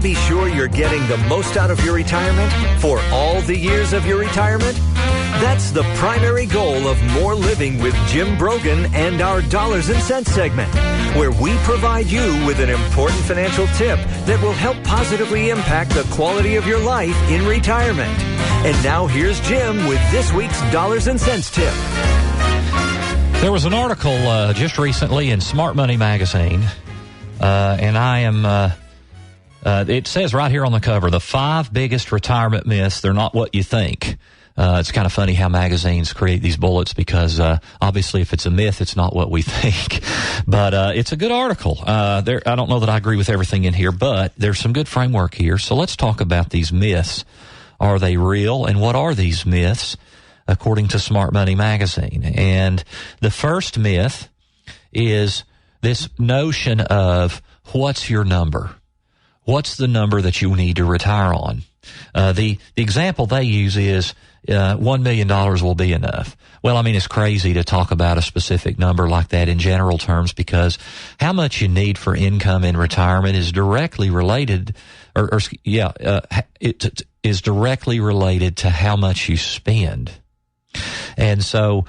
to be sure you're getting the most out of your retirement for all the years of your retirement? That's the primary goal of More Living with Jim Brogan and our Dollars and Cents segment, where we provide you with an important financial tip that will help positively impact the quality of your life in retirement. And now here's Jim with this week's Dollars and Cents tip. There was an article just recently in Smart Money magazine, and I am... it says right here on the cover, the 5 biggest retirement myths. They're not what you think. It's kind of funny how magazines create these bullets because obviously if it's a myth, it's not what we think. But it's a good article. I don't know that I agree with everything in here, but there's some good framework here. So let's talk about these myths. Are they real? And what are these myths according to Smart Money magazine? And the first myth is this notion of what's your number? What's the number that you need to retire on? The example they use is $1 million will be enough. Well, I mean, it's crazy to talk about a specific number like that in general terms because how much you need for income in retirement is directly related, it is directly related to how much you spend. And so,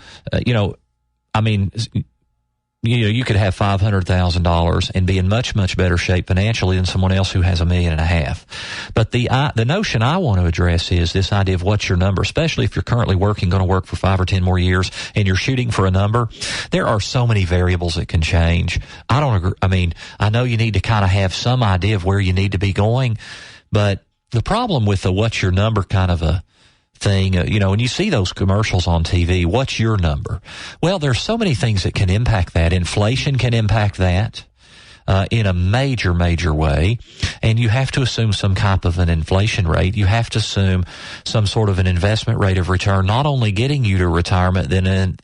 you could have $500,000 and be in much, much better shape financially than someone else who has $1.5 million. But the notion I want to address is this idea of what's your number, especially if you're currently going to work for 5 or 10 more years and you're shooting for a number. There are so many variables that can change. I don't agree. I mean, I know you need to kind of have some idea of where you need to be going, but the problem with the what's your number kind of a thing, when you see those commercials on TV, what's your number? Well, there's so many things that can impact that. Inflation can impact that in a major, major way. And you have to assume some type of an inflation rate. You have to assume some sort of an investment rate of return, not only getting you to retirement,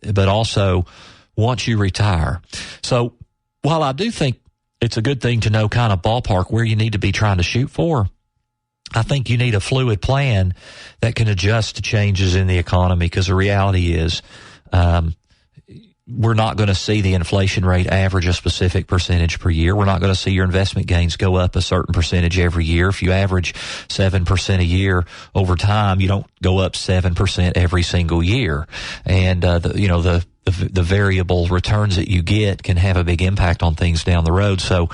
but also once you retire. So while I do think it's a good thing to know kind of ballpark where you need to be trying to shoot for, I think you need a fluid plan that can adjust to changes in the economy because the reality is we're not going to see the inflation rate average a specific percentage per year. We're not going to see your investment gains go up a certain percentage every year. If you average 7% a year over time, you don't go up 7% every single year. And the variable returns that you get can have a big impact on things down the road. So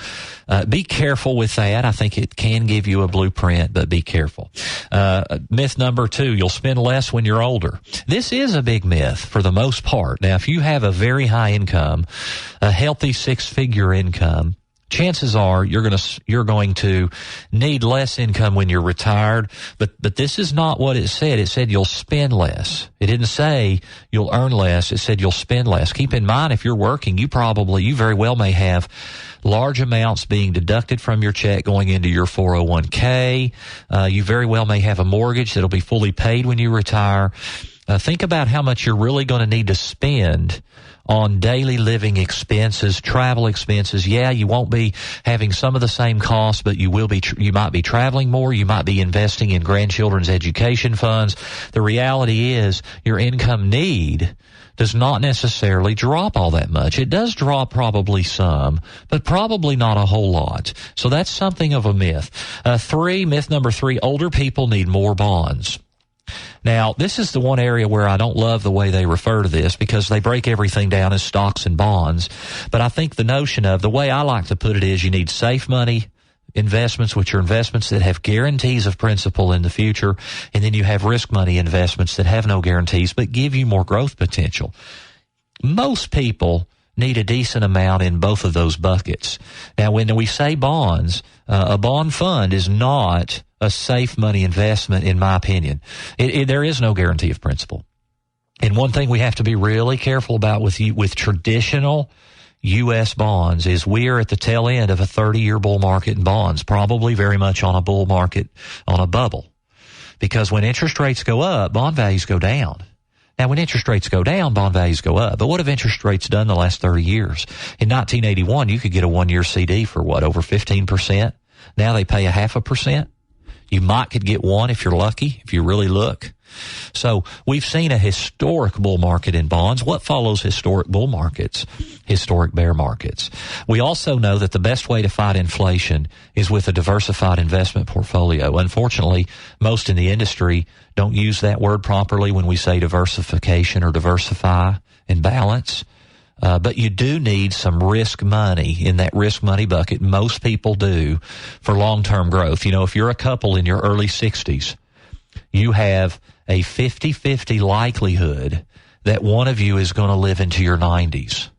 be careful with that. I think it can give you a blueprint, but be careful. Myth number 2, you'll spend less when you're older. This is a big myth for the most part. Now, if you have a very high income, a healthy 6-figure income, chances are you're going to need less income when you're retired, but this is not what it said. It said you'll spend less. It didn't say you'll earn less. It said you'll spend less. Keep in mind, if you're working, you very well may have large amounts being deducted from your check going into your 401k. You very well may have a mortgage that'll be fully paid when you retire. Think about how much you're really going to need to spend on daily living expenses, travel expenses. Yeah, you won't be having some of the same costs, but you might be traveling more. You might be investing in grandchildren's education funds. The reality is your income need does not necessarily drop all that much. It does drop probably some, but probably not a whole lot. So that's something of a myth. Myth number 3, older people need more bonds. Now, this is the one area where I don't love the way they refer to this because they break everything down as stocks and bonds. But I think the notion of, the way I like to put it is, you need safe money investments, which are investments that have guarantees of principal in the future. And then you have risk money investments that have no guarantees but give you more growth potential. Most people need a decent amount in both of those buckets. Now, when we say bonds, a bond fund is not a safe money investment, in my opinion. There is no guarantee of principal. And one thing we have to be really careful about with traditional U.S. bonds is we are at the tail end of a 30-year bull market in bonds, probably very much on a bull market, on a bubble. Because when interest rates go up, bond values go down. Now, when interest rates go down, bond values go up. But what have interest rates done the last 30 years? In 1981, you could get a 1-year CD for over 15%. Now they pay 0.5%. You could get one if you're lucky, if you really look. So we've seen a historic bull market in bonds. What follows historic bull markets? Historic bear markets. We also know that the best way to fight inflation is with a diversified investment portfolio. Unfortunately, most in the industry don't use that word properly when we say diversification or diversify and balance. But you do need some risk money in that risk money bucket. Most people do for long-term growth. You know, if you're a couple in your early 60s, you have a 50-50 likelihood that one of you is going to live into your 90s.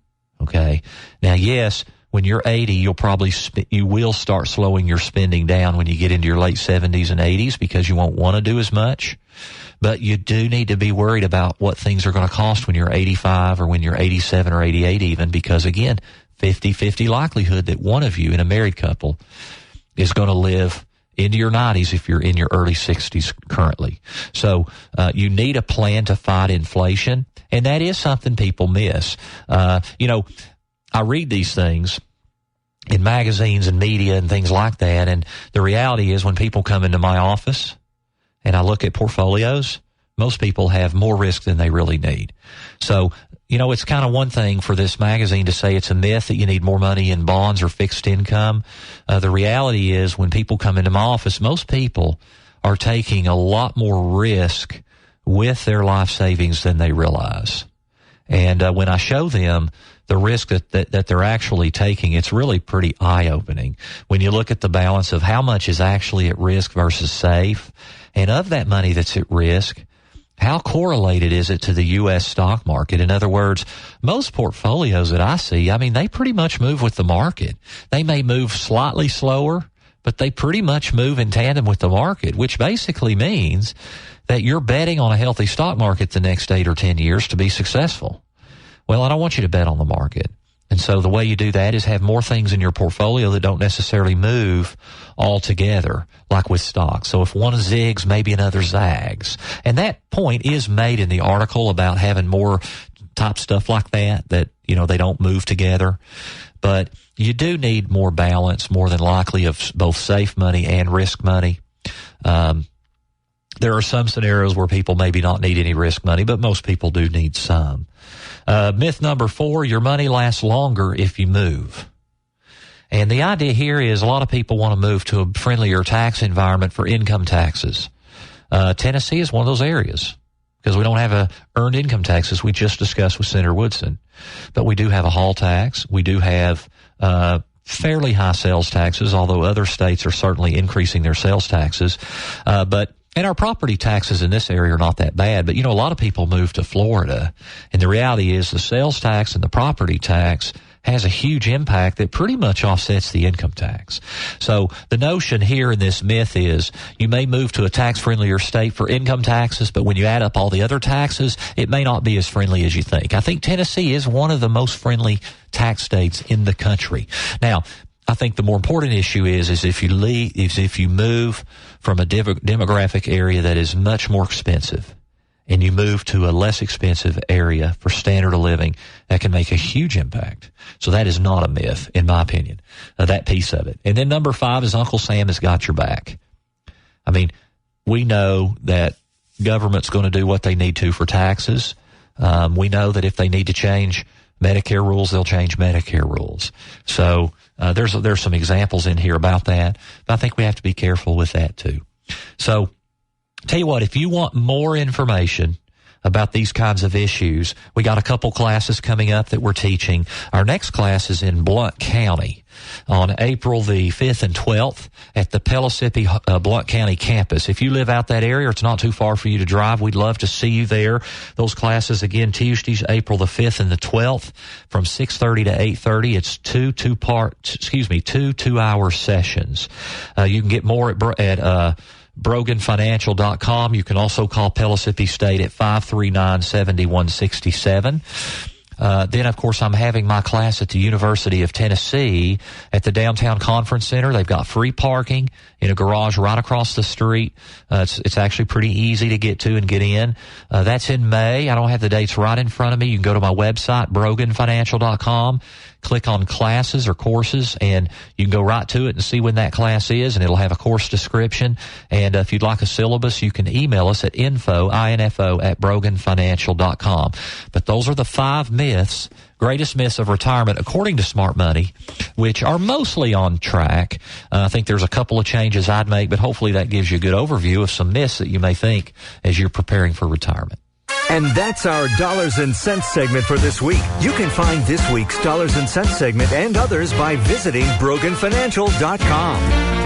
Okay. Now, yes, when you're 80, you will start slowing your spending down when you get into your late 70s and 80s because you won't want to do as much. But you do need to be worried about what things are going to cost when you're 85 or when you're 87 or 88 even, because again, 50-50 likelihood that one of you in a married couple is going to live into your 90s if you're in your early 60s currently. So you need a plan to fight inflation, and that is something people miss. You know, I read these things in magazines and media and things like that, and the reality is when people come into my office and I look at portfolios, most people have more risk than they really need. So, you know, it's kind of one thing for this magazine to say it's a myth that you need more money in bonds or fixed income. The reality is when people come into my office, most people are taking a lot more risk with their life savings than they realize. And when I show them the risk that they're actually taking, it's really pretty eye-opening when you look at the balance of how much is actually at risk versus safe. And of that money that's at risk, how correlated is it to the U.S. stock market? In other words, most portfolios that I see, I mean, they pretty much move with the market. They may move slightly slower, but they pretty much move in tandem with the market, which basically means that you're betting on a healthy stock market the next 8 or 10 years to be successful. Well, I don't want you to bet on the market. And so the way you do that is have more things in your portfolio that don't necessarily move all together, like with stocks. So if one zigs, maybe another zags. And that point is made in the article about having more type stuff like that, you know, they don't move together. But you do need more balance, more than likely, of both safe money and risk money. There are some scenarios where people maybe not need any risk money, but most people do need some. Myth number 4, your money lasts longer if you move. And the idea here is a lot of people want to move to a friendlier tax environment for income taxes. Tennessee is one of those areas because we don't have earned income taxes we just discussed with Senator Woodson. But we do have a hall tax. We do have fairly high sales taxes, although other states are certainly increasing their sales taxes. And our property taxes in this area are not that bad. But, you know, a lot of people move to Florida. And the reality is the sales tax and the property tax has a huge impact that pretty much offsets the income tax. So the notion here in this myth is you may move to a tax-friendlier state for income taxes, but when you add up all the other taxes, it may not be as friendly as you think. I think Tennessee is one of the most friendly tax states in the country. Now, I think the more important issue is if you move from a demographic area that is much more expensive and you move to a less expensive area for standard of living, that can make a huge impact. So that is not a myth, in my opinion, that piece of it. And then number 5 is Uncle Sam has got your back. I mean, we know that government's going to do what they need to for taxes. We know that if they need to change Medicare rules, they'll change Medicare rules. So there's some examples in here about that, but I think we have to be careful with that too. So tell you what, if you want more information about these kinds of issues, we got a couple classes coming up that we're teaching. Our next class is in Blount County on April the 5th and 12th at the Pellissippi Blount County campus. If you live out that area, it's not too far for you to drive. We'd love to see you there. Those classes, again, Tuesdays, April the 5th and the 12th from 6:30 to 8:30. It's two 2-hour sessions. You can get more at BroganFinancial.com. You can also call Pellissippi State at 539-7167. Then, of course, I'm having my class at the University of Tennessee at the Downtown Conference Center. They've got free parking in a garage right across the street. It's actually pretty easy to get to and get in. That's in May. I don't have the dates right in front of me. You can go to my website, BroganFinancial.com. click on classes or courses, and you can go right to it and see when that class is, and it'll have a course description. And if you'd like a syllabus, you can email us at info at broganfinancial.com. But those are the 5 myths, greatest myths of retirement, according to Smart Money, which are mostly on track. I think there's a couple of changes I'd make, but hopefully that gives you a good overview of some myths that you may think as you're preparing for retirement. And that's our Dollars and Cents segment for this week. You can find this week's Dollars and Cents segment and others by visiting broganfinancial.com.